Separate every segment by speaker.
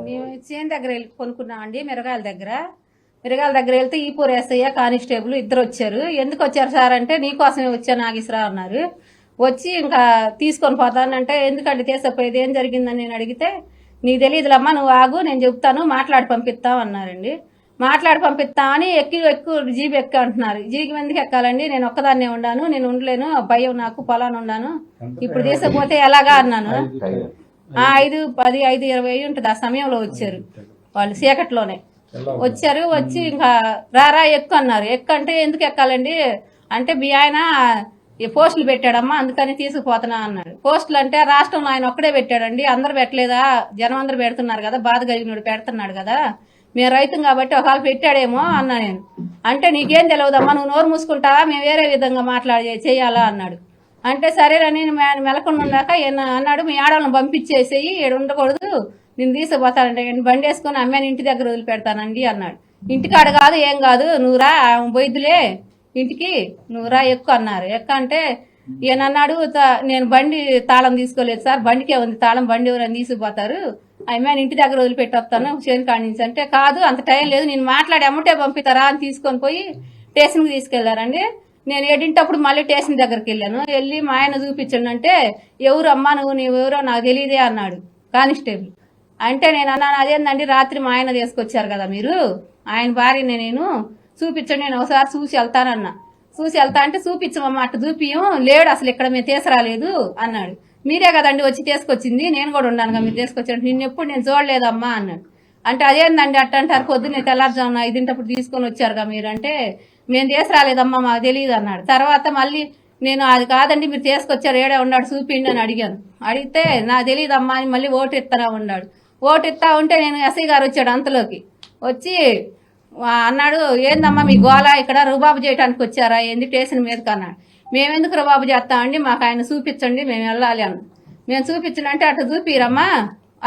Speaker 1: మేము చేను దగ్గర వెళ్ళి కొనుక్కున్నామండి. మిరగాయల దగ్గర వెళ్తే ఈపూర్ ఎస్ఐ కానిస్టేబుల్ ఇద్దరు వచ్చారు. ఎందుకు వచ్చారు సార్ అంటే నీకోసమే వచ్చా నాగేశ్వరరావు అన్నారు. వచ్చి ఇంకా తీసుకొని పోతానంటే ఎందుకంటే తీసుకుపోయేది ఏం జరిగిందని నేను అడిగితే నీకు తెలియదులమ్మా నువ్వు ఆగు నేను చెప్తాను మాట్లాడి పంపిస్తాం అన్నారండి. మాట్లాడి పంపిస్తామని ఎక్కువ జీబు ఎక్క అంటున్నారు. జీబు ఎందుకు ఎక్కాలండి, నేను ఒక్కదాన్నే ఉండాను, నేను ఉండలేను, భయం నాకు పొలాన్ని ఉండాను, ఇప్పుడు తీసుకుపోతే ఎలాగా అన్నాను. 5, 10, 5, 20 ఉంటుంది. ఆ సమయంలో వచ్చారు వాళ్ళు, చీకట్లోనే వచ్చారు. వచ్చి ఇంకా రారా ఎక్కు అన్నారు. ఎక్కు అంటే ఎందుకు ఎక్కాలండి అంటే మీ ఆయన పోస్టులు పెట్టాడమ్మా అందుకని తీసుకుపోతున్నా అన్నాడు. పోస్టులు అంటే రాష్ట్రంలో ఆయన ఒక్కడే పెట్టాడండి, అందరు పెట్టలేదా, జనం అందరు పెడుతున్నారు కదా, బాధ కలిగినోడు పెడుతున్నాడు కదా, మేము రైతం కాబట్టి ఒకవేళ పెట్టాడేమో అన్నా నేను. అంటే నీకేం తెలియదమ్మా నువ్వు నోరు మూసుకుంటావా, మేము వేరే విధంగా చేయాలా అన్నాడు. అంటే సరేనని మెలకుండా ఉన్నాక అన్నాడు మీ ఆడవాళ్ళని పంపించేసేయి, ఏడు ఉండకూడదు, నేను తీసుకుపోతానంటే బండి వేసుకొని అమ్మాయిని ఇంటి దగ్గర వదిలిపెడతానండి అన్నాడు. ఇంటికాడ కాదు ఏం కాదు నువ్వు రా బొయ్దులే ఇంటికి నువ్వు రా ఎక్కువ అన్నారు. ఎక్క అంటే ఈయన అన్నాడు నేను బండి తాళం తీసుకోలేదు సార్, బండికే ఉంది తాళం, బండి ఎవరైనా తీసుకుపోతారు, అమ్మాయిని ఇంటి దగ్గర వదిలిపెట్టి వస్తాను చేను కాడి నుంచి అంటే కాదు అంత టైం లేదు నేను మాట్లాడి అమ్ముటే పంపిస్తారా అని తీసుకొని పోయి స్టేషన్కి తీసుకెళ్లారండి. నేను 7 మళ్ళీ స్టేషన్ దగ్గరికి వెళ్ళాను. వెళ్ళి మా ఆయన చూపించండి అంటే ఎవరు అమ్మా నువ్వెవరో నాకు తెలియదే అన్నాడు కానిస్టేబుల్. అంటే నేను అన్నాను అదేందండి రాత్రి మా ఆయన తీసుకొచ్చారు కదా మీరు, ఆయన భార్యని నేను చూపించండి, నేను ఒకసారి చూసి వెళ్తానన్నా. చూసి వెళ్తా అంటే చూపించమమ్మా అట్టు చూపియం లేడు అసలు ఇక్కడ మేము తీసుకురాలేదు అన్నాడు. మీరే కదండి వచ్చి తీసుకొచ్చింది, నేను కూడా ఉన్నాను కదా మీరు తీసుకొచ్చాను, నిన్నెప్పుడు నేను చూడలేదమ్మా అన్నాడు. అంటే అదేందండి అట్ట అంటారు, పొద్దున్నే తెల్లారుజామున 5 తీసుకొని వచ్చారుగా మీరు అంటే మేము తీసుకురాలేదమ్మా మాకు తెలియదు అన్నాడు. తర్వాత మళ్ళీ నేను అది కాదండి మీరు తీసుకొచ్చారు ఏడే ఉన్నాడు చూపిండి అని అడిగాను. అడిగితే నాకు తెలియదమ్మా అని మళ్ళీ ఓటు ఇస్తారా ఉన్నాడు. ఓటు ఇస్తా ఉంటే నేను ఎస్ఐ గారు వచ్చాడు అంతలోకి వచ్చి అన్నాడు ఏందమ్మా మీ గోళ ఇక్కడ రుబాబు చేయడానికి వచ్చారా ఏంది స్టేషన్ మీదకి అన్నాడు. మేమెందుకు రుబాబు చేస్తామండి మాకు ఆయన చూపించండి మేము వెళ్ళాలి అన్న. మేము చూపించనంటే అట్లా చూపిరమ్మా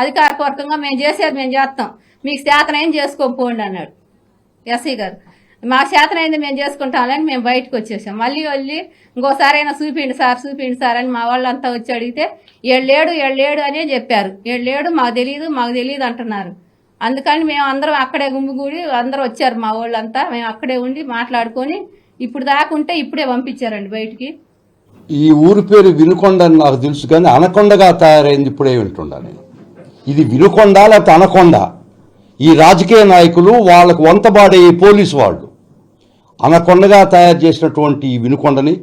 Speaker 1: అధికారపూర్వకంగా మేము చేసేది మేము చేస్తాం, మీకు చేతనైంది చేసుకోకపోండి అన్నాడు ఎస్ఐ గారు. మా చేతనైంది మేము చేసుకుంటామని మేము బయటకు వచ్చేసాం. మళ్ళీ వెళ్ళి ఇంకోసారి అయినా చూపిండి సార్ అని మా వాళ్ళంతా వచ్చి అడిగితే ఏడు అనే చెప్పారు. ఏడు మాకు తెలియదు అంటున్నారు. అందుకని మేము అందరం అక్కడే గుంపుగూడి అందరూ వచ్చారు మా వాళ్ళంతా, మేము అక్కడే ఉండి మాట్లాడుకొని ఇప్పుడు దాకుంటే ఇప్పుడే పంపించారండి బయటికి.
Speaker 2: ఈ ఊరి పేరు వినుకొండ అని నాకు తెలుసు కానీ అనకొండగా తయారైంది ఇప్పుడే వింటున్నా నేను. ఇది వినుకొండ లేకపోతే అనకొండ? ఈ రాజకీయ నాయకులు వాళ్ళకు వంతబాడే ఈ పోలీసు వాళ్ళు అనకొండగా తయారు చేసినటువంటి ఈ వినుకొండని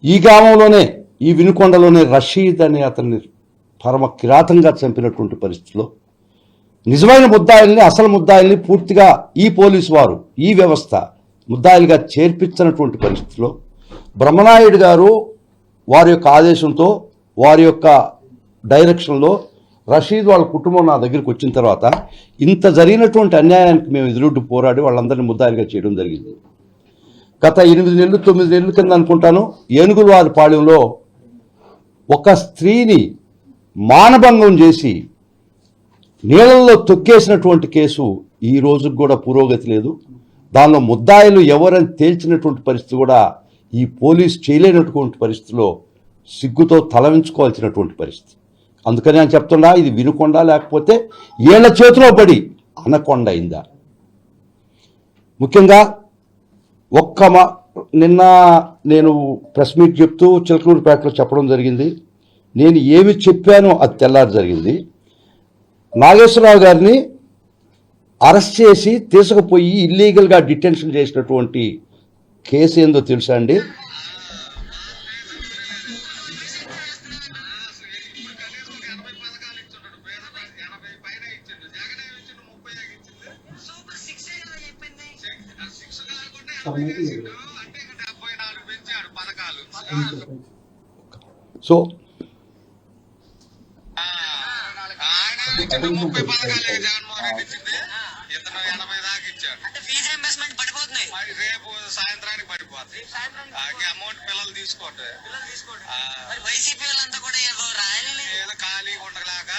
Speaker 2: ఈ గ్రామంలోనే ఈ వినుకొండలోనే రషీద్ అనే అతన్ని పరమ కిరాతంగా చంపినటువంటి పరిస్థితిలో నిజమైన ముద్దాయిల్ని అసలు ముద్దాయిల్ని పూర్తిగా ఈ పోలీసు వారు ఈ వ్యవస్థ ముద్దాయిలుగా చేర్పించినటువంటి పరిస్థితిలో బ్రహ్మనాయుడు గారు వారి యొక్క ఆదేశంతో వారి యొక్క డైరెక్షన్లో రషీద్ వాళ్ళ కుటుంబం నా దగ్గరికి వచ్చిన తర్వాత ఇంత జరిగినటువంటి అన్యాయానికి మేము ఎదురొడ్డు పోరాడి వాళ్ళందరినీ ముద్దాయిలుగా చేయడం జరిగింది. గత 8 నెలలు 9 నెలల కింద అనుకుంటాను ఏనుగులవారి పాళెంలో ఒక స్త్రీని మానభంగం చేసి నీళ్ళల్లో తొక్కేసినటువంటి కేసు ఈ రోజుకు కూడా పురోగతి లేదు. దానిలో ముద్దాయిలు ఎవరని తేల్చినటువంటి పరిస్థితి కూడా ఈ పోలీసు చేయలేనటువంటి పరిస్థితిలో సిగ్గుతో తలవించుకోవాల్సినటువంటి పరిస్థితి. అందుకని అని చెప్తున్నా ఇది వినుకొండ లేకపోతే ఏళ్ల చేతిలో పడి అనకొండ అయిందా. ముఖ్యంగా నిన్న నేను ప్రెస్ మీట్ చెప్తూ చిలకలూరుపేటలో చెప్పడం జరిగింది. నేను ఏమి చెప్పానో అది తెల్లారి జరిగింది. నాగేశ్వరరావు గారిని అరెస్ట్ చేసి తీసుకుపోయి ఇల్లీగల్గా డిటెన్షన్ చేసినటువంటి కేసు ఏందో తెలుసా అండి? సో
Speaker 3: 30 పథకాలు జగన్మోహన్ రెడ్డి ఇచ్చింది, ఇతను 80 దాకా ఇచ్చాడు. రేపు సాయంత్రానికి పడిపోతుంది అమౌంట్ పిల్లలు తీసుకోండి. వైసీపీ వాళ్ళంతా కూడా ఏదో ఖాళీగా ఉండలేక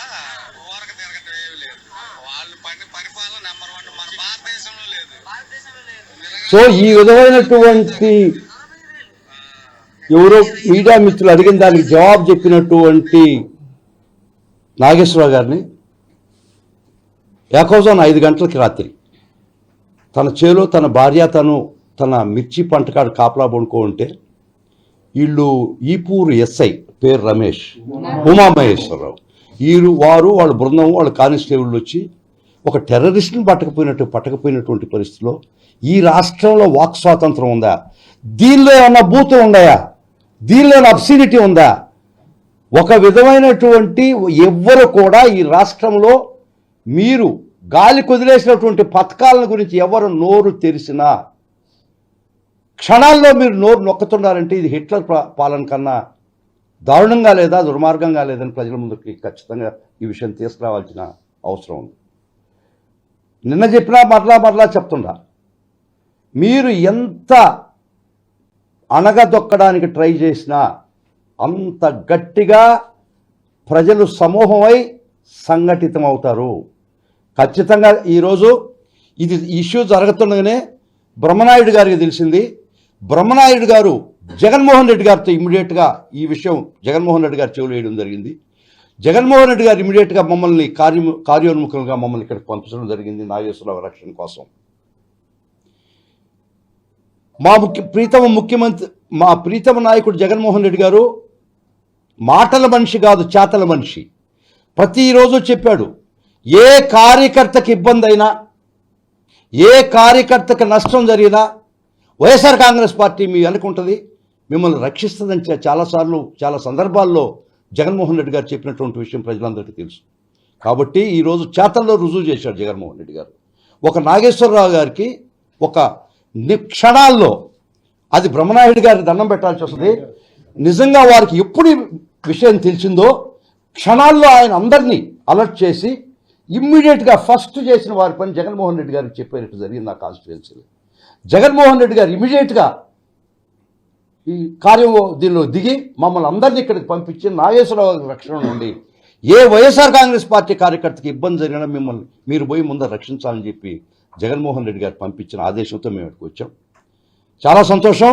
Speaker 3: ఊరక తిరగటం ఏమి లేదు. వాళ్ళు పరిపాలన నెంబర్ 1 మన భారతదేశంలో లేదు.
Speaker 2: సో ఈ విధమైనటువంటి ఎవరో మీడియా మిత్రులు అడిగిన దానికి జవాబు చెప్పినటువంటి నాగేశ్వరరావు గారిని ఏకోజాన్ 5 గంటలకి రాత్రి తన చేలో తన భార్య తన మిర్చి పంటకాడ కాపలా పడుకో ఉంటే వీళ్ళు ఈపూరు ఎస్ఐ పేరు రమేష్, ఉమామహేశ్వరరావు, వాళ్ళ బృందం వాళ్ళ కానిస్టేబుల్ వచ్చి ఒక టెర్రరిస్ట్ని పట్టకపోయినటువంటి పరిస్థితిలో ఈ రాష్ట్రంలో వాక్ స్వాతంత్రం ఉందా? దీనిలో ఏమన్నా బూతులు ఉన్నాయా? దీనిలో ఏమైనా అబ్సిడిటీ ఉందా? ఒక విధమైనటువంటి ఎవ్వరు కూడా ఈ రాష్ట్రంలో మీరు గాలి కుదిలేసినటువంటి పథకాల గురించి ఎవరు నోరు తెరిచినా క్షణాల్లో మీరు నోరు నొక్కుతున్నారంటే ఇది హిట్లర్ పాలన కన్నా దారుణంగా లేదా, దుర్మార్గంగా లేదని ప్రజల ముందుకి ఖచ్చితంగా ఈ విషయం తీసుకురావాల్సిన అవసరం ఉంది. నిన్న చెప్పినా మరలా చెప్తున్నా, మీరు ఎంత అణగదొక్కడానికి ట్రై చేసినా అంత గట్టిగా ప్రజలు సమూహమై సంఘటితం అవుతారు. ఖచ్చితంగా ఈరోజు ఇది ఇష్యూ జరుగుతుండగానే బ్రహ్మనాయుడు గారికి తెలిసింది. బ్రహ్మనాయుడు గారు జగన్మోహన్ రెడ్డి గారితో ఇమ్మీడియట్గా ఈ విషయం జగన్మోహన్ రెడ్డి గారు చెవులు వేయడం జరిగింది. జగన్మోహన్ రెడ్డి గారు ఇమ్మీడియట్గా మమ్మల్ని కార్యోన్ముఖంగా మమ్మల్ని ఇక్కడికి పంపించడం జరిగింది నాగేశ్వరరావు రక్షణ కోసం. మా ప్రీతమ నాయకుడు జగన్మోహన్ రెడ్డి గారు మాటల మనిషి కాదు, చేతల మనిషి. ప్రతిరోజు చెప్పాడు, ఏ కార్యకర్తకి ఇబ్బంది అయినా, ఏ కార్యకర్తకి నష్టం జరిగినా వైఎస్ఆర్ కాంగ్రెస్ పార్టీ మీ అనుకుంటుంది, మిమ్మల్ని రక్షిస్తుందని చాలా సందర్భాల్లో జగన్మోహన్ రెడ్డి గారు చెప్పినటువంటి విషయం ప్రజలందరికీ తెలుసు. కాబట్టి ఈరోజు చేతల్లో రుజువు చేశాడు జగన్మోహన్ రెడ్డి గారు. ఒక నాగేశ్వరరావు గారికి ఒక క్షణాల్లో అది బ్రహ్మనాయుడు గారికి దండం పెట్టాల్సి వస్తుంది. నిజంగా వారికి ఎప్పుడు విషయం తెలిసిందో క్షణాల్లో ఆయన అందరినీ అలర్ట్ చేసి ఇమ్మీడియట్గా ఫస్ట్ చేసిన వారి పని జగన్మోహన్ రెడ్డి గారికి చెప్పేటట్టు జరిగింది నా కాన్స్టిట్యుయెన్సీలో. జగన్మోహన్ రెడ్డి గారు ఇమ్మీడియట్గా ఈ దీనిలో దిగి మమ్మల్ని అందరినీ ఇక్కడికి పంపించి నాగేశ్వరరావు రక్షణ నుండి ఏ వైఎస్ఆర్ కాంగ్రెస్ పార్టీ కార్యకర్తకి ఇబ్బంది జరిగినా మిమ్మల్ని మీరు పోయి ముందర రక్షించాలని చెప్పి జగన్మోహన్ రెడ్డి గారు పంపించిన ఆదేశంతో మేము ఇక్కడికి వచ్చాం. చాలా సంతోషం.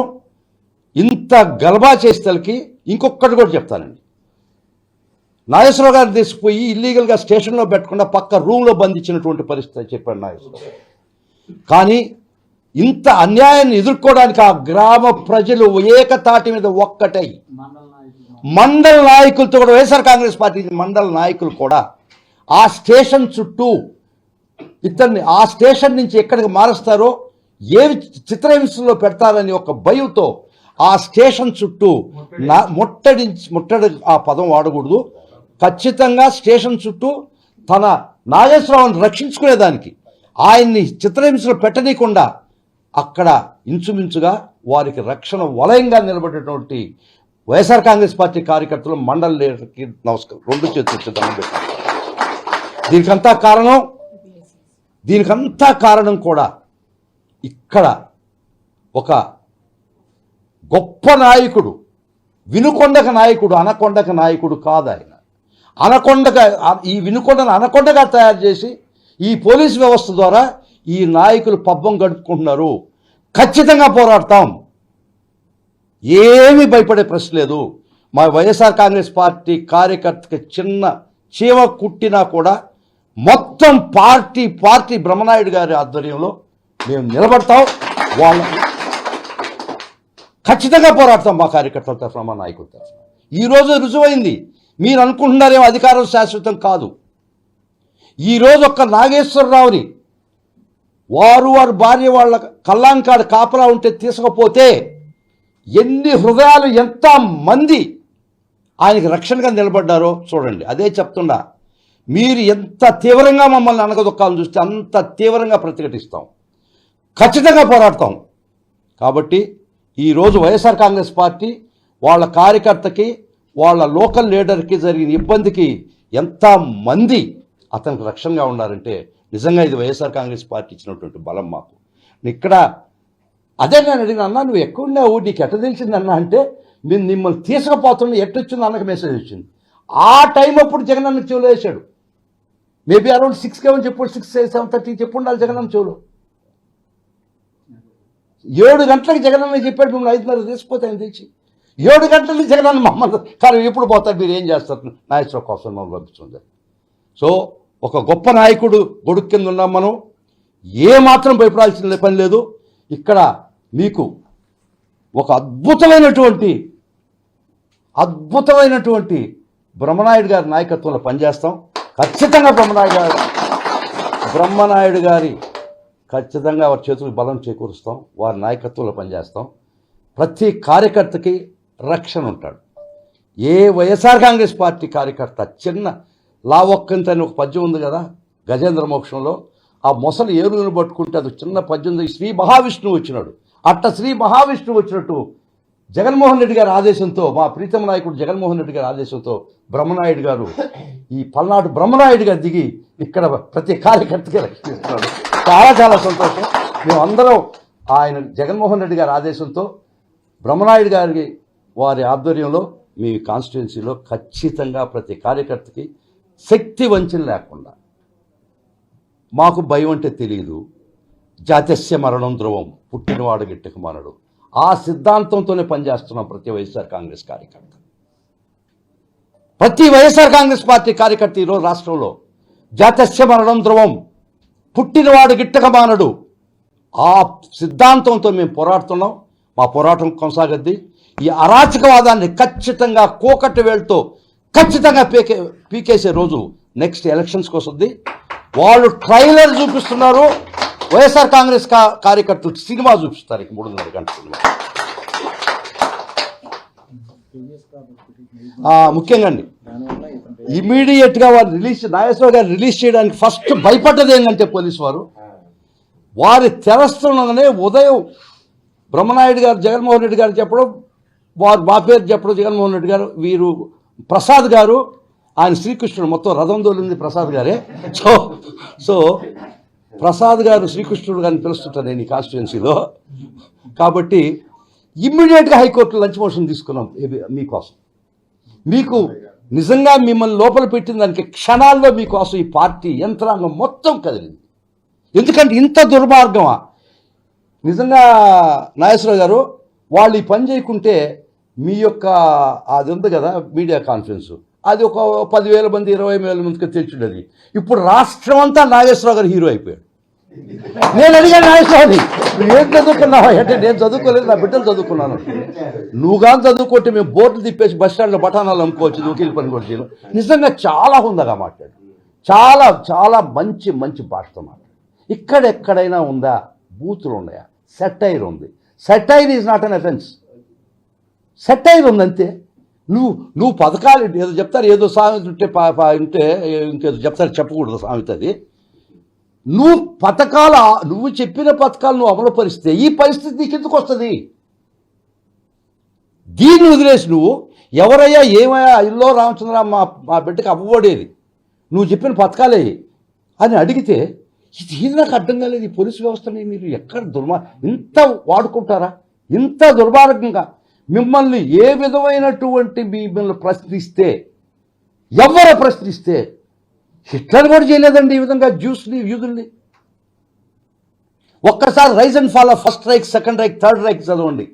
Speaker 2: ఇంత గలబా చేసేతలకి ఇంకొకటి కూడా చెప్తానండి. నాగేశ్వరరావు గారు తీసిపోయి ఇల్లీగల్గా స్టేషన్లో పెట్టకుండా పక్క రూమ్లో బంధించినటువంటి పరిస్థితి చెప్పాడు నాగేశ్వరరావు. కానీ ఇంత అన్యాయాన్ని ఎదుర్కోవడానికి ఆ గ్రామ ప్రజలు ఏకతాటి మీద ఒక్కటై మండల నాయకులతో కూడా, వైఎస్ఆర్ కాంగ్రెస్ పార్టీ మండల నాయకులు కూడా ఆ స్టేషన్ చుట్టూ ఇతన్ని ఆ స్టేషన్ నుంచి ఎక్కడికి మారుస్తారో, ఏ చిత్రహింసలో పెడతారని ఒక భయంతో ఆ స్టేషన్ చుట్టూ ముట్టడి ఆ పదం వాడకూడదు, ఖచ్చితంగా స్టేషన్ చుట్టూ తన నాగేశ్వరరావుని రక్షించుకునేదానికి ఆయన్ని చిత్రహింసలో పెట్టనీయకుండా అక్కడ ఇంచుమించుగా వారికి రక్షణ వలయంగా నిలబడేటువంటి వైఎస్ఆర్ కాంగ్రెస్ పార్టీ కార్యకర్తలు మండల లీడర్కి నమస్కారం, 2 చేతులు దండం పెట్టారు. దీనికంతా కారణం కూడా ఇక్కడ ఒక గొప్ప నాయకుడు, వినుకొండక నాయకుడు, అనకొండక నాయకుడు కాదు ఆయన. ఈ వినుకొండను అనకొండగా తయారు చేసి ఈ పోలీసు వ్యవస్థ ద్వారా ఈ నాయకులు పబ్బం గడుపుకుంటున్నారు. ఖచ్చితంగా పోరాడతాం, ఏమీ భయపడే ప్రశ్న లేదు. మా వైఎస్ఆర్ కాంగ్రెస్ పార్టీ కార్యకర్తకి చిన్న చీమ కుట్టినా కూడా మొత్తం పార్టీ బ్రహ్మనాయుడు గారి ఆధ్వర్యంలో మేము నిలబడతాం. ఖచ్చితంగా పోరాడతాం మా కార్యకర్తల తరఫున, మా నాయకుల తరఫున. ఈరోజు రుజువైంది. మీరు అనుకుంటున్నారేమో అధికారం శాశ్వతం కాదు. ఈరోజు ఒక్క నాగేశ్వరరావుని వారి భార్య వాళ్ళ కల్లాంకాడ కాపలా ఉంటే తీసుకపోతే ఎన్ని హృదయాలు, ఎంత మంది ఆయనకి రక్షణగా నిలబడ్డారో చూడండి. అదే చెప్తున్నా, మీరు ఎంత తీవ్రంగా మమ్మల్ని అనగదొక్కాలని చూస్తే అంత తీవ్రంగా ప్రతిఘటిస్తాం, ఖచ్చితంగా పోరాడతాం. కాబట్టి ఈరోజు వైఎస్ఆర్ కాంగ్రెస్ పార్టీ వాళ్ళ కార్యకర్తకి, వాళ్ళ లోకల్ లీడర్కి జరిగిన ఇబ్బందికి ఎంతమంది అతనికి రక్షణగా ఉన్నారంటే నిజంగా ఇది వైఎస్ఆర్ కాంగ్రెస్ పార్టీ ఇచ్చినటువంటి బలం మాకు. ఇక్కడ అదే నేను అడిగిన, అన్నా నువ్వు ఎక్కడున్నావు, నీకు ఎట్ట తెలిసిందన్నా అంటే, మేము మిమ్మల్ని తీసుకుపోతున్నా ఎట్టొచ్చింది అన్నకు మెసేజ్ వచ్చింది. ఆ టైం అప్పుడు జగన్ అన్నకు చెవులో వేశాడు. మేబీ అరౌండ్ 6 చెప్పు, 6, 7:30 చెప్పు ఉండాలి జగన్ అన్న చెవులో. 7 గంటలకు జగన్ అన్న చెప్పాడు మిమ్మల్ని 5:30 తీసుకుపోతే ఆయన తెచ్చి 7 గంటలకి జగన్ అన్న మమ్మల్ని కానీ ఎప్పుడు పోతారు, మీరు ఏం చేస్తారు, నాగేశ్వరరావు కోసం మమ్మల్ని పంపిస్తుంది. సో ఒక గొప్ప నాయకుడు గొడుగు కింద ఉన్నాం మనం. ఏ మాత్రం భయపడాల్సిన పని లేదు. ఇక్కడ మీకు ఒక అద్భుతమైనటువంటి బ్రహ్మనాయుడు గారి నాయకత్వంలో పనిచేస్తాం. ఖచ్చితంగా బ్రహ్మనాయుడు గారి ఖచ్చితంగా వారి చేతులకు బలం చేకూరుస్తాం. వారి నాయకత్వంలో పనిచేస్తాం. ప్రతి కార్యకర్తకి రక్షణ ఉంటాడు. ఏ వైఎస్ఆర్ కాంగ్రెస్ పార్టీ కార్యకర్త చిన్న లావొక్కంత అని ఒక పద్యం ఉంది కదా గజేంద్ర మోక్షంలో, ఆ మొసలు ఏనుగును పట్టుకుంటే అది చిన్న పద్యం ఉంది. శ్రీ మహావిష్ణువు వచ్చినాడు. అట్ట శ్రీ మహావిష్ణువు వచ్చినట్టు జగన్మోహన్ రెడ్డి గారి ఆదేశంతో, మా ప్రీతమ నాయకుడు జగన్మోహన్ రెడ్డి గారి ఆదేశంతో బ్రహ్మనాయుడు గారు, ఈ పల్నాడు బ్రహ్మనాయుడు గారు దిగి ఇక్కడ ప్రతి కార్యకర్తకి రక్షిస్తున్నాడు. చాలా చాలా సంతోషం. మేమందరం ఆయన జగన్మోహన్ రెడ్డి గారి ఆదేశంతో బ్రహ్మనాయుడు గారి వారి ఆధ్వర్యంలో మీ కాన్స్టిట్యున్సీలో ఖచ్చితంగా ప్రతి కార్యకర్తకి శక్తి వంచన లేకుండా, మాకు భయం అంటే తెలియదు, జాతస్య మరణం ధ్రువం, పుట్టినవాడు గిట్టకు మనడు, ఆ సిద్ధాంతంతోనే పనిచేస్తున్నాం ప్రతి వైఎస్ఆర్ కాంగ్రెస్ కార్యకర్త. ప్రతి వైఎస్ఆర్ కాంగ్రెస్ పార్టీ కార్యకర్త ఈరోజు రాష్ట్రంలో జాతస్య మరణం ధ్రువం, పుట్టినవాడు గిట్టక మానడు, ఆ సిద్ధాంతంతో మేము పోరాడుతున్నాం. మా పోరాటం కొనసాగద్ది. ఈ అరాచకవాదాన్ని ఖచ్చితంగా కోకట్టు వేళ్ళతో ఖచ్చితంగా పీకేసే రోజు నెక్స్ట్ ఎలక్షన్స్కి వస్తుంది. వాళ్ళు ట్రైలర్ చూపిస్తున్నారు, వైఎస్ఆర్ కాంగ్రెస్ కార్యకర్తలు సినిమా చూపిస్తారు. 3.5 గంటల సినిమా. ముఖ్యంగా అండి ఇమీడియట్గా వారు నాగేశ్వరరావు గారు రిలీజ్ చేయడానికి ఫస్ట్ భయపడ్డది ఏంటంటే పోలీసు వారి తెరస్తుండగానే ఉదయం బ్రహ్మనాయుడు గారు జగన్మోహన్ రెడ్డి గారు చెప్పడం, వారు మా పేరు చెప్పడం, జగన్మోహన్ రెడ్డి గారు, వీరు ప్రసాద్ గారు, ఆయన శ్రీకృష్ణుడు, మొత్తం రథం దోలింది ప్రసాద్ గారే. సో ప్రసాద్ గారు శ్రీకృష్ణుడు గారిని పిలుస్తుంటాను నేను ఈ కాన్స్టిట్యున్సీలో. కాబట్టి ఇమ్మీడియట్గా హైకోర్టులో లంచ్ మోషన్ తీసుకున్నాం మీకోసం. మీకు నిజంగా మిమ్మల్ని లోపల పెట్టిన దానికి క్షణాల్లో మీకోసం ఈ పార్టీ యంత్రాంగం మొత్తం కదిలింది. ఎందుకంటే ఇంత దుర్మార్గమా? నిజంగా నాగేశ్వరరావు గారు, వాళ్ళు ఈ పని చేయకుంటే మీ యొక్క అది ఉంది కదా మీడియా కాన్ఫరెన్స్, అది ఒక 10,000 మంది 20,000 మందికి తెలిసిండేది. ఇప్పుడు రాష్ట్రం అంతా నాగేశ్వరరావు గారు హీరో అయిపోయాడు. నేను అడిగాను నాగేశ్వరరావుని, నువ్వు ఏం చదువుకున్నావా అంటే, నేను చదువుకోలేదు, నా బిడ్డలు చదువుకున్నాను. నువ్వు కానీ చదువుకుంటే మేము బోర్డులు తిప్పేసి బస్ స్టాండ్లో బఠానాలు అమ్ముకోవచ్చు, వకీల్ పని కూడా చేయను. నిజంగా చాలా హుందాగా మాట్లాడు, చాలా చాలా మంచి మంచి భాషతో మాట్లాడు. ఇక్కడెక్కడైనా ఉందా బూతులు ఉన్నాయా? సెటైర్ ఉంది. Satire is not an offence. Satire ఉందంతే. నువ్వు పథకాలు ఏదో చెప్తారు, ఏదో సామెత ఉంటే ఇంకేదో చెప్తారు, చెప్పకూడదు సామెత అది. నువ్వు చెప్పిన పథకాలు నువ్వు అమలుపరిస్తే ఈ పరిస్థితి నీకు ఎందుకు వస్తుంది? దీన్ని వదిలేసి నువ్వు ఎవరయ్యా ఏమయ్యా ఇల్లో రామచంద్ర మా బిడ్డకి అవ్వబడేది, నువ్వు చెప్పిన పథకాలే అని అడిగితే ఇది నాకు అర్థం కాలేదు. ఈ పోలీసు వ్యవస్థని మీరు ఎక్కడ ఇంత వాడుకుంటారా? ఇంత దుర్మార్గంగా మిమ్మల్ని ఏ విధమైనటువంటి మిమ్మల్ని ప్రశ్నిస్తే, ఎవరు ప్రశ్నిస్తే, హిట్లర్ కూడా చేయలేదండి ఈ విధంగా జ్యూస్ని యూదుల్ని. ఒక్కసారి rise and fall of first Reich, second Reich, third Reich చదవండి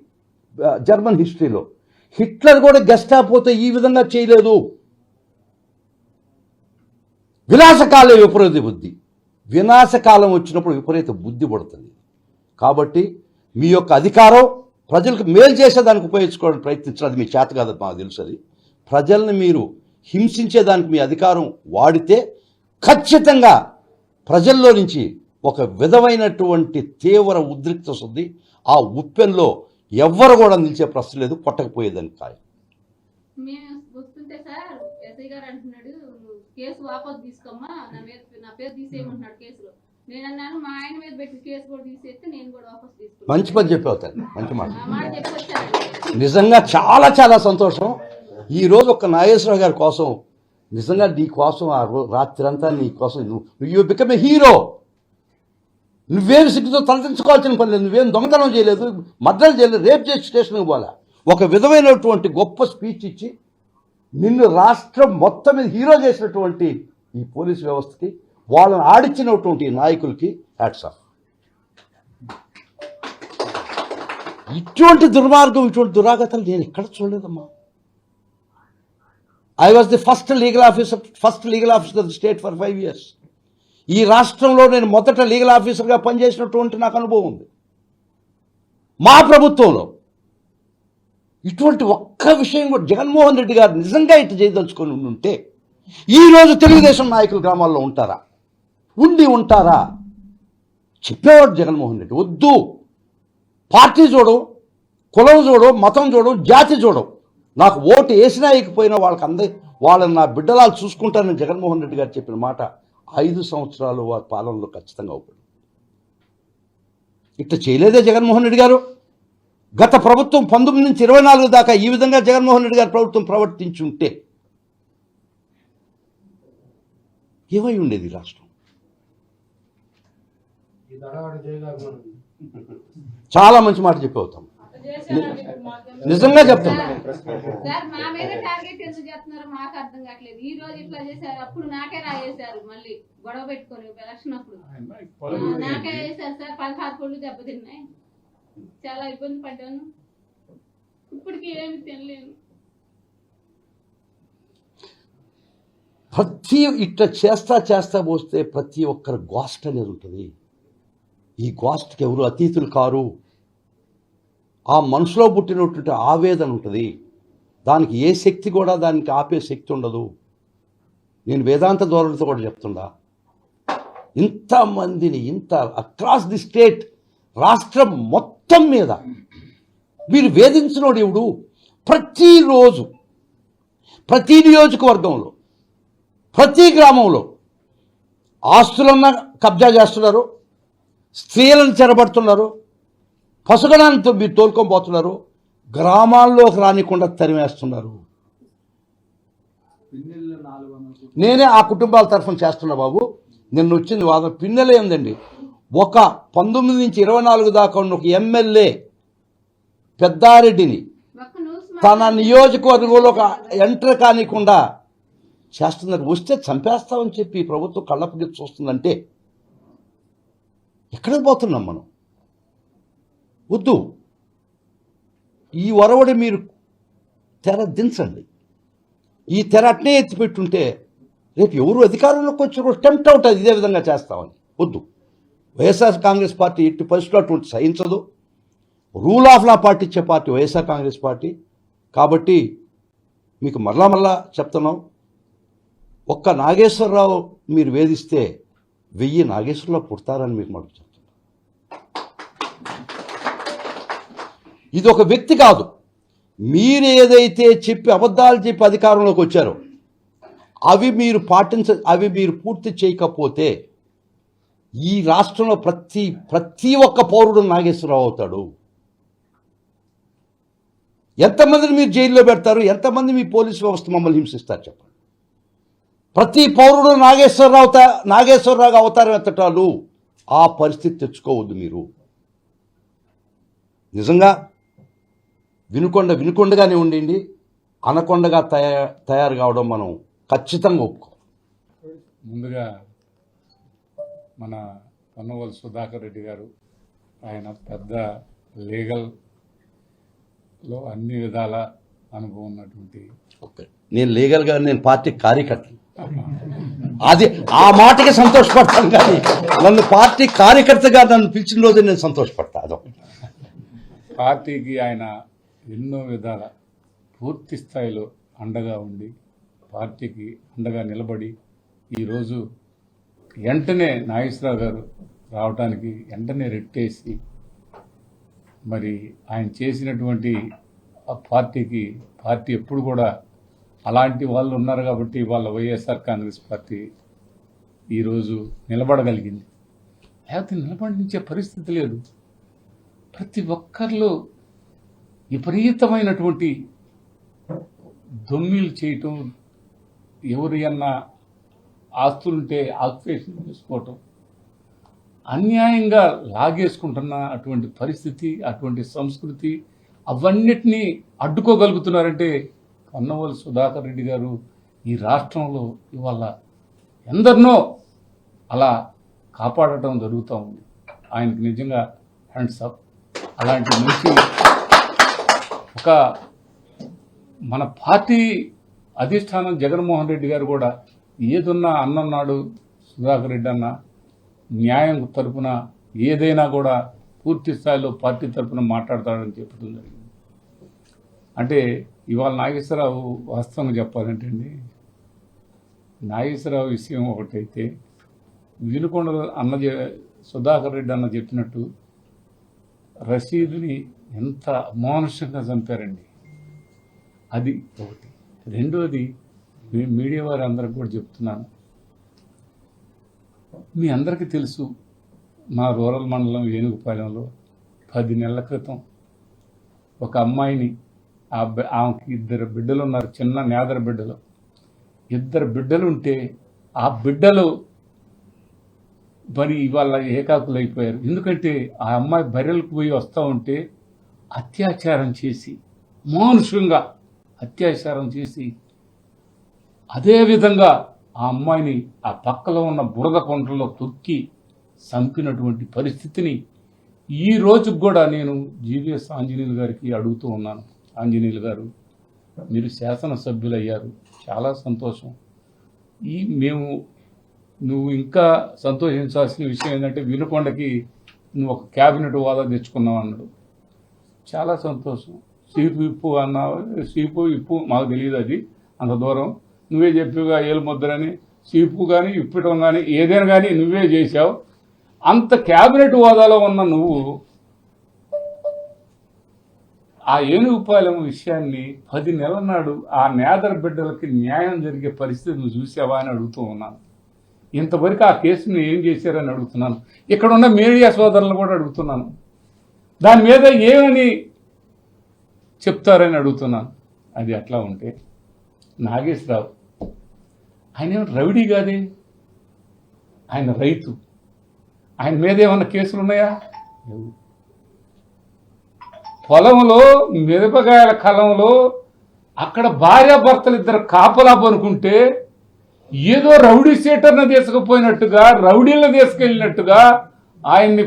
Speaker 2: జర్మన్ హిస్టరీలో. హిట్లర్ కూడా గెస్టాపోతే ఈ విధంగా చేయలేదు. వినాశకాలే విపరీత బుద్ధి. వినాశకాలం వచ్చినప్పుడు విపరీత బుద్ధి పడుతుంది. కాబట్టి మీ యొక్క అధికారం ప్రజలకు మేలు చేసేదానికి ఉపయోగించుకోవడానికి ప్రయత్నించాలి. మీ చేత కాదు, మాకు తెలుసు అది. ప్రజల్ని మీరు హింసించేదానికి మీ అధికారం వాడితే ఖచ్చితంగా ప్రజల్లో నుంచి ఒక విధమైనటువంటి తీవ్ర ఉద్రిక్త వస్తుంది. ఆ ఉప్పెన్లో ఎవ్వరు కూడా నిలిచే ప్రశ్న లేదు, కొట్టకపోయేదానికి ఖాయం.
Speaker 1: మేము వస్తుంటే సార్ ఎస్ఐ గారు అంటున్నాడు, కేసు వాపసు తీసుకోమ్మా, నా పేరు తీసేయమంటున్నాడు కేసులో. నేను అన్నాను, మా ఆయన మీద పెట్టి కేసు కూడా తీసేస్తే నేను కూడా వాపసు తీసుకున్నాను.
Speaker 2: మంచి పని చెప్పవుతాను, మంచి మాట. నిజంగా చాలా చాలా సంతోషం. ఈరోజు ఒక నాగేశ్వరరావు గారి కోసం, నిజంగా నీ కోసం ఆ రాత్రి అంతా నీ కోసం యూ బికమ్ ఏ హీరో. నువ్వేం సిగ్గుతో తలదించుకోవాల్సిన పని లేదు, నువ్వేం దొంగతనం చేయలేదు, మర్డర్లు చేయలేదు, రేప్ చేసి స్టేషన్కి పోలే. ఒక విధమైనటువంటి గొప్ప స్పీచ్ ఇచ్చి నిన్ను రాష్ట్రం మొత్తం మీద హీరో చేసినటువంటి ఈ పోలీసు వ్యవస్థకి, వాళ్ళని ఆడించినటువంటి నాయకులకి హ్యాట్స్ ఆఫ్. ఇటువంటి దుర్మార్గం, ఇటువంటి దురాగతాలు నేను ఎక్కడ చూడలేదమ్మా. I was the first legal officer of the state for 5 years. ఈ రాష్ట్రంలో నేను మొదట లీగల్ ఆఫీసర్గా పనిచేసినటువంటి నాకు అనుభవం ఉంది. మా ప్రభుత్వంలో ఇటువంటి ఒక్క విషయం కూడా జగన్మోహన్ రెడ్డి గారు నిజంగా ఇటు చేయదలుచుకొని ఉంటే ఈరోజు తెలుగుదేశం నాయకులు గ్రామాల్లో ఉంటారా? ఉంటారా? చెప్పేవాడు జగన్మోహన్ రెడ్డి, వద్దు, పార్టీ చూడవు, కులం చూడవు, మతం చూడవు, జాతి చూడవు, నాకు ఓటు వేసినా వేయకపోయినా వాళ్ళని నా బిడ్డలాలు చూసుకుంటానని జగన్మోహన్ రెడ్డి గారు చెప్పిన మాట 5 సంవత్సరాలు వారి పాలనలో ఖచ్చితంగా అవుతుంది. ఇట్లా చేయలేదే జగన్మోహన్ రెడ్డి గారు. గత ప్రభుత్వం 19 నుంచి 24 దాకా ఈ విధంగా జగన్మోహన్ రెడ్డి గారి ప్రభుత్వం ప్రవర్తించి ఉంటే ఏమై ఉండేది రాష్ట్రం? చాలా మంచి మాట చెప్పవుతాం, నిజంగా చెప్తాం.
Speaker 1: సార్ మా మీద టార్గెట్ ఎందుకు చేస్తున్నారు మాకు అర్థం కావట్లేదు. ఈ రోజు ఇట్లా చేశారు, అప్పుడు నాకే రాయేశారు, మళ్ళీ గొడవ పెట్టుకొని ఎలక్షన్ అప్పుడు నాకే వేశారు సార్. 16 కోళ్ళు దెబ్బతిన్నాయి, చాలా ఇబ్బంది పడ్డాను, ఇప్పటికి ఏమి తినలేను.
Speaker 2: ప్రతి ఇట్లా చేస్తా పోస్తే ప్రతి ఒక్కరు గోస్ట్ అనేది ఉంటుంది. ఈ గోస్ట్కి ఎవరు అతీతులు కారు. ఆ మనసులో పుట్టినటువంటి ఆవేదన ఉంటుంది, దానికి ఏ శక్తి కూడా దానికి ఆపే శక్తి ఉండదు. నేను వేదాంత ధోరణితో కూడా చెప్తుండా, ఇంతమందిని అక్రాస్ ది స్టేట్, రాష్ట్రం మొత్తం మీద మీరు వేధించినోడు ఎవడు? ప్రతిరోజు ప్రతి నియోజకవర్గంలో ప్రతి గ్రామంలో ఆస్తులన్న కబ్జా చేస్తున్నారు, స్త్రీలను చెరబడుతున్నారు, పసుగడాలతో మీరు తోలుకొని పోతున్నారు, గ్రామాల్లోకి రానికుండా తరిమేస్తున్నారు. నేనే ఆ కుటుంబాల తరఫున చేస్తున్నా బాబు. నిన్న వచ్చింది వాదన. పిన్నెలే ఉందండి, ఒక 19 నుంచి 24 దాకా ఉన్న ఒక ఎమ్మెల్యే పెద్దారెడ్డిని తన నియోజకవర్గంలో ఒక ఎంటర్ కానికుండా చేస్తున్నారు. వస్తే చంపేస్తామని చెప్పి ప్రభుత్వం కళ్ళప్పకి చూస్తుందంటే ఎక్కడికి పోతున్నాం మనం? వద్దు, ఈ ఒరవడి మీరు తెర దించండి. ఈ తెర అట్నే ఎత్తిపెట్టుంటే రేపు ఎవరు అధికారంలోకి వచ్చి టెంప్ట్ అవుతుంది ఇదే విధంగా చేస్తామని. వద్దు, వైఎస్ఆర్ కాంగ్రెస్ పార్టీ ఎట్టి పరిస్థితుల్లో అటువంటి సహించదు. రూల్ ఆఫ్ లా పాటించే పార్టీ వైఎస్ఆర్ కాంగ్రెస్ పార్టీ. కాబట్టి మీకు మరలా చెప్తున్నాం, ఒక్క నాగేశ్వరరావు మీరు వేధిస్తే 1000 నాగేశ్వరరావు పుడతారని మీకు మనం చెప్తున్నాం. ఇది ఒక వ్యక్తి కాదు. మీరు ఏదైతే చెప్పి అబద్ధాలు చెప్పి అధికారంలోకి వచ్చారో అవి మీరు పూర్తి చేయకపోతే ఈ రాష్ట్రంలో ప్రతి ఒక్క పౌరుడు నాగేశ్వరరావు అవుతాడు. ఎంతమందిని మీరు జైల్లో పెడతారు? ఎంతమంది మీ పోలీసు వ్యవస్థ మమ్మల్ని హింసిస్తారు చెప్పండి. ప్రతి పౌరుడు నాగేశ్వరరావుగా అవతారం ఎత్తటాలు. ఆ పరిస్థితి తెచ్చుకోవద్దు మీరు. నిజంగా వినుకొండగానే ఉండండి, అనకొండగా తయారు కావడం మనం ఖచ్చితంగా ఒప్పుకోవాలి.
Speaker 4: ముందుగా మన పొన్నవోలు సుధాకర్ రెడ్డి గారు, ఆయన పెద్ద లీగల్లో అన్ని విధాల అనుభవం ఉన్నటువంటి,
Speaker 2: నేను లీగల్గా నేను పార్టీ కార్యకర్త, అది ఆ మాటకి సంతోషపడతాను. కానీ నన్ను పార్టీ కార్యకర్తగా నన్ను పిలిచిన రోజు నేను సంతోషపడతా. అదొకటి.
Speaker 4: పార్టీకి ఆయన ఎన్నో విధాల పూర్తి స్థాయిలో అండగా ఉండి పార్టీకి అండగా నిలబడి ఈరోజు వెంటనే నాగేశ్వరరావు గారు రావడానికి వెంటనే రెట్టేసి మరి ఆయన చేసినటువంటి ఆ పార్టీ ఎప్పుడు కూడా అలాంటి వాళ్ళు ఉన్నారు కాబట్టి వాళ్ళ వైఎస్ఆర్ కాంగ్రెస్ పార్టీ ఈరోజు నిలబడగలిగింది. లేకపోతే నిలబడించే పరిస్థితి లేదు. ప్రతి ఒక్కరిలో విపరీతమైనటువంటి దొమ్మిలు చేయటం, ఎవరి అన్నా ఆస్తులుంటే ఆక్యుపేషన్ చేసుకోవటం, అన్యాయంగా లాగేసుకుంటున్న అటువంటి పరిస్థితి, అటువంటి సంస్కృతి, అవన్నిటినీ అడ్డుకోగలుగుతున్నారంటే పొన్నవోలు సుధాకర్ రెడ్డి గారు ఈ రాష్ట్రంలో ఇవాళ ఎందరినో అలా కాపాడటం జరుగుతూ ఉంది. ఆయనకు నిజంగా హ్యాండ్స్ అప్. అలాంటి మంచి ఒక మన పార్టీ అధిష్టానం జగన్మోహన్ రెడ్డి గారు కూడా ఏదున్నా అన్నన్నాడు సుధాకర్ రెడ్డి అన్న న్యాయం తరపున ఏదైనా కూడా పూర్తి స్థాయిలో పార్టీ తరపున మాట్లాడతాడని చెప్పడం జరిగింది. అంటే ఇవాళ నాగేశ్వరరావు వాస్తవంగా చెప్పాలంటే అండి, నాగేశ్వరరావు విషయం ఒకటైతే వినుకొండ అన్న సుధాకర్ రెడ్డి అన్న చెప్పినట్టు రషీదుని ఎంత అమానుషంగా చంపారండి. అది ఒకటి. రెండోది మీడియా వారి అందరికి కూడా చెప్తున్నాను, మీ అందరికీ తెలుసు మా రూరల్ మండలం ఏనుగుపాలెంలో 10 నెలల క్రితం ఒక అమ్మాయిని ఆమెకి 2 బిడ్డలు ఉన్నారు, చిన్న నేదర బిడ్డలు. 2 బిడ్డలు ఉంటే ఆ బిడ్డలు మరి ఇవాళ ఏకాకులు అయిపోయారు. ఎందుకంటే ఆ అమ్మాయి బర్రెలకు పోయి వస్తూ ఉంటే అత్యాచారం చేసి మానుషంగా అత్యాచారం చేసి అదేవిధంగా ఆ అమ్మాయిని ఆ పక్కలో ఉన్న బురద కొండలో తొక్కి చంపినటువంటి పరిస్థితిని ఈ రోజుకు కూడా నేను జీవీఎస్ ఆంజనేయులు గారికి అడుగుతూ ఉన్నాను. ఆంజనేయులు గారు, మీరు శాసనసభ్యులు అయ్యారు, చాలా సంతోషం. నువ్వు ఇంకా సంతోషించాల్సిన విషయం ఏంటంటే వినుకొండకి నువ్వు ఒక క్యాబినెట్ హోదా తెచ్చుకున్నావు అన్నాడు. చాలా సంతోషం. సీపు ఇప్పు అన్నావు, సీపు ఇప్పు మాకు తెలియదు, అది అంత దూరం నువ్వే చెప్పిగా ఏలుముద్రని సీపు కానీ ఇప్పటం కానీ ఏదైనా కానీ నువ్వే చేశావు. అంత క్యాబినెట్ హోదాలో ఉన్న నువ్వు ఆ ఏనుగుపాలెం విషయాన్ని 10 నెలల నాడు ఆ నేదర బిడ్డలకి న్యాయం జరిగే పరిస్థితి నువ్వు చూసావా అని అడుగుతూ ఉన్నాను. ఇంతవరకు ఆ కేసుని ఏం చేశారని అడుగుతున్నాను. ఇక్కడ ఉన్న మీడియా సోదరులను కూడా అడుగుతున్నాను, దాని మీద ఏమని చెప్తారని అడుగుతున్నాను. అది అట్లా ఉంటే నాగేశ్వరరావు ఆయన ఏమో రౌడీ కాదే, ఆయన రైతు. ఆయన మీద ఏమన్నా కేసులు ఉన్నాయా? పొలంలో మిరపకాయల కలంలో అక్కడ భార్యాభర్తలు 2 కాపలా పనుకుంటే ఏదో రౌడీ షీటర్ను తీసుకుపోయినట్టుగా, రౌడీలను తీసుకెళ్ళినట్టుగా ఆయన్ని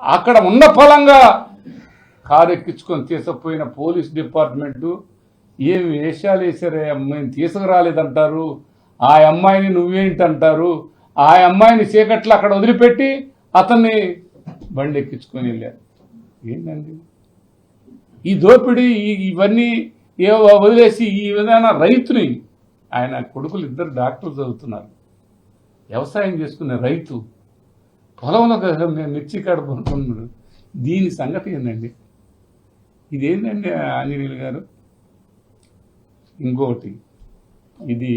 Speaker 4: అక్కడ ఉన్న ఫలంగా కారు ఎక్కించుకొని తీసుకుపోయిన పోలీస్ డిపార్ట్మెంటు ఏం వేషాలు వేసారే, అమ్మాయిని తీసుకురాలేదంటారు, ఆ అమ్మాయిని నువ్వేంటంటారు, ఆ అమ్మాయిని చీకట్లో అక్కడ వదిలిపెట్టి అతన్ని బండి ఎక్కించుకొని వెళ్ళారు. ఏంటండి ఈ దోపిడీ? ఇవన్నీ వదిలేసి ఈ విధంగా రైతుని, ఆయన కొడుకులు 2 డాక్టర్లు చదువుతున్నారు, వ్యవసాయం చేసుకునే రైతు, పొలంలో మిర్చి కడుపుకున్నాడు. దీని సంగతి ఏంటండి? ఇదేంటండి ఆంజనేయులు గారు? ఇంకొకటి, ఇది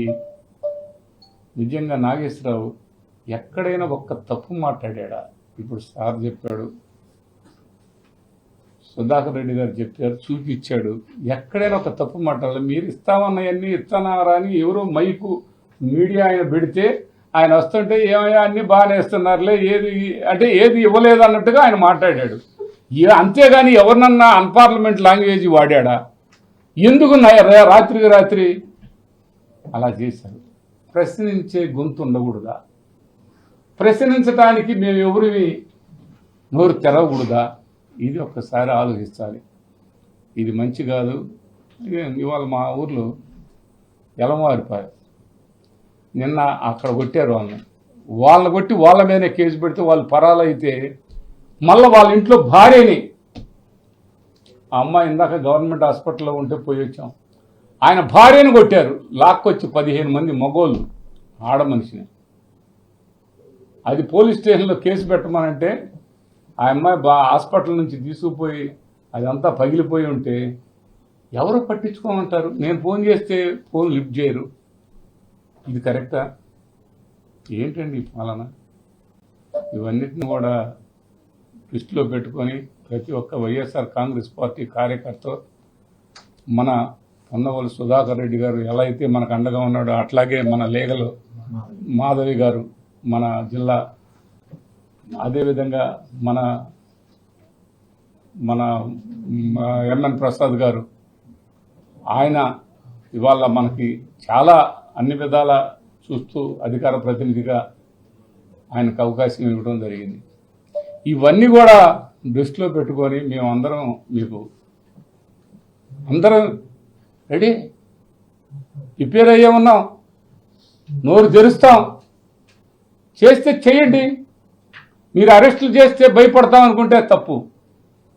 Speaker 4: నిజంగా నాగేశ్వరరావు ఎక్కడైనా ఒక్క తప్పు మాట్లాడా? ఇప్పుడు సార్ చెప్పాడు, సుధాకర్ రెడ్డి గారు చెప్పారు, చూపించాడు, ఎక్కడైనా ఒక తప్పు మాట్లాడాలి. మీరు ఇస్తామన్నవన్నీ ఇస్తానారా అని ఎవరో మైకు మీడియా ఆయన పెడితే ఆయన వస్తుంటే ఏమయ్యా అన్ని బాగానే ఇస్తున్నారులే, ఏది ఇవ్వలేదు అన్నట్టుగా ఆయన మాట్లాడాడు. అంతేగాని ఎవరినన్నా అన్పార్లమెంట్ లాంగ్వేజ్ వాడా? ఎందుకు రాత్రికి రాత్రి అలా చేశారు? ప్రశ్నించే గొంతు ఉండకూడదా? ప్రశ్నించడానికి మేము ఎవరివి నోరు తెరవకూడదా? ఇది ఒక్కసారి ఆలోచించాలి. ఇది మంచి కాదు. ఇవాళ మా ఊర్లో ఎలమారిపారు, నిన్న అక్కడ కొట్టారు వాళ్ళని కొట్టి వాళ్ళ మీదనే కేసు పెడితే వాళ్ళు పరాలైతే మళ్ళీ వాళ్ళ ఇంట్లో భార్యని, ఆ అమ్మాయి ఇందాక గవర్నమెంట్ హాస్పిటల్లో ఉంటే పోయి వచ్చాం, ఆయన భార్యను కొట్టారు, లాక్కొచ్చి 15 మంది మగోళ్ళు, ఆడ మనిషిని. అది పోలీస్ స్టేషన్లో కేసు పెట్టమనంటే ఆ అమ్మాయి హాస్పిటల్ నుంచి తీసుకుపోయి అదంతా పగిలిపోయి ఉంటే ఎవరు పట్టించుకోమంటారు? నేను ఫోన్ చేస్తే ఫోన్ లిఫ్ట్ చేయరు. ఇది కరెక్టా? ఏంటండి పాలన? ఇవన్నిటిని కూడా దృష్టిలో పెట్టుకొని ప్రతి ఒక్క వైఎస్ఆర్ కాంగ్రెస్ పార్టీ కార్యకర్త మన పొన్నవోలు సుధాకర్ రెడ్డి గారు ఎలా అయితే మనకు అండగా ఉన్నాడో అట్లాగే మన లేగలు మాధవి గారు మన జిల్లా, అదేవిధంగా మన మన ఎంఎన్ ప్రసాద్ గారు, ఆయన ఇవాళ మనకి చాలా అన్ని విధాల చూస్తూ అధికార ప్రతినిధిగా ఆయనకు అవకాశం ఇవ్వడం జరిగింది. ఇవన్నీ కూడా దృష్టిలో పెట్టుకొని మేమందరం మీకు అందరం రెడీ. ప్రిపేర్ అయ్యే ఉన్నాం, నోరు తెరుస్తాం, చేస్తే చేయండి. మీరు అరెస్టులు చేస్తే భయపడతాం అనుకుంటే తప్పు,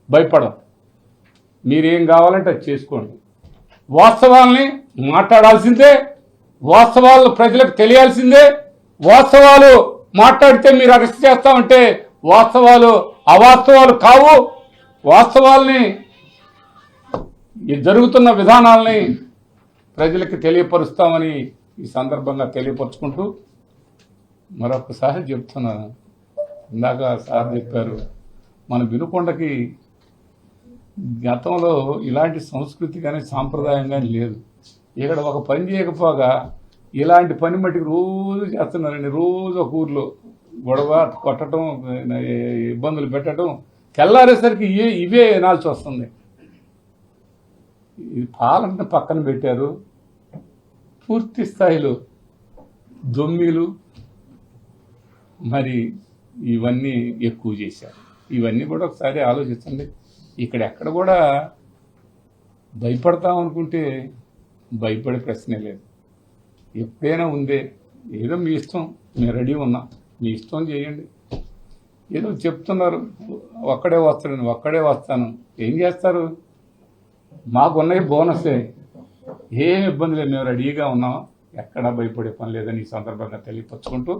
Speaker 4: భయపడం. మీరేం కావాలంటే అది చేసుకోండి. వాస్తవాల్ని మాట్లాడాల్సిందే, వాస్తవాలు ప్రజలకు తెలియాల్సిందే. వాస్తవాలు మాట్లాడితే మీరు అరెస్ట్ చేస్తామంటే వాస్తవాలు అవాస్తవాలు కావు. వాస్తవాల్ని, ఈ జరుగుతున్న విధానాల్ని ప్రజలకు తెలియపరుస్తామని ఈ సందర్భంగా తెలియపరుచుకుంటూ మరొకసారి చెప్తున్నాను. ఇందాక సార్ చెప్పారు, మన వినుకొండకి గతంలో ఇలాంటి సంస్కృతి కానీ సాంప్రదాయం కానీ లేదు. ఇక్కడ ఒక పని చేయకపోగా ఇలాంటి పని మట్టికి రోజు చేస్తున్నారండి. రోజు ఒక ఊర్లో గొడవ కొట్టడం, ఇబ్బందులు పెట్టడం, తెల్లారేసరికి ఇవే వినాల్సి వస్తుంది. ఈ పాలన పక్కన పెట్టారు, పూర్తి స్థాయిలో దొమ్మిలు మరి ఇవన్నీ ఎక్కువ చేశారు. ఇవన్నీ కూడా ఒకసారి ఆలోచించండి. ఎక్కడ కూడా భయపడతాం అనుకుంటే భయపడే ప్రశ్నే లేదు. ఎప్పుడైనా ఉందే, ఏదో మీ ఇష్టం, మేము రెడీ ఉన్నాం, మీ ఇష్టం చేయండి. ఏదో చెప్తున్నారు ఒక్కడే వస్తాను, ఏం చేస్తారు? మాకున్నవి బోనసే, ఏం ఇబ్బంది లేదు, మేము రెడీగా ఉన్నాం, ఎక్కడా భయపడే పని లేదని ఈ సందర్భంగా తెలియపరుచుకుంటూ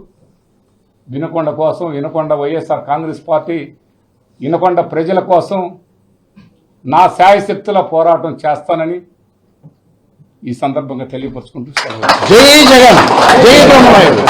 Speaker 4: వినుకొండ కోసం, వినుకొండ వైఎస్ఆర్ కాంగ్రెస్ పార్టీ, వినుకొండ ప్రజల కోసం నా శాయశక్తుల పోరాటం చేస్తానని ఈ సందర్భంగా తెలియపరుచుకుంటూ
Speaker 2: జై జగన్, జై బ్రహ్మనాయుడు.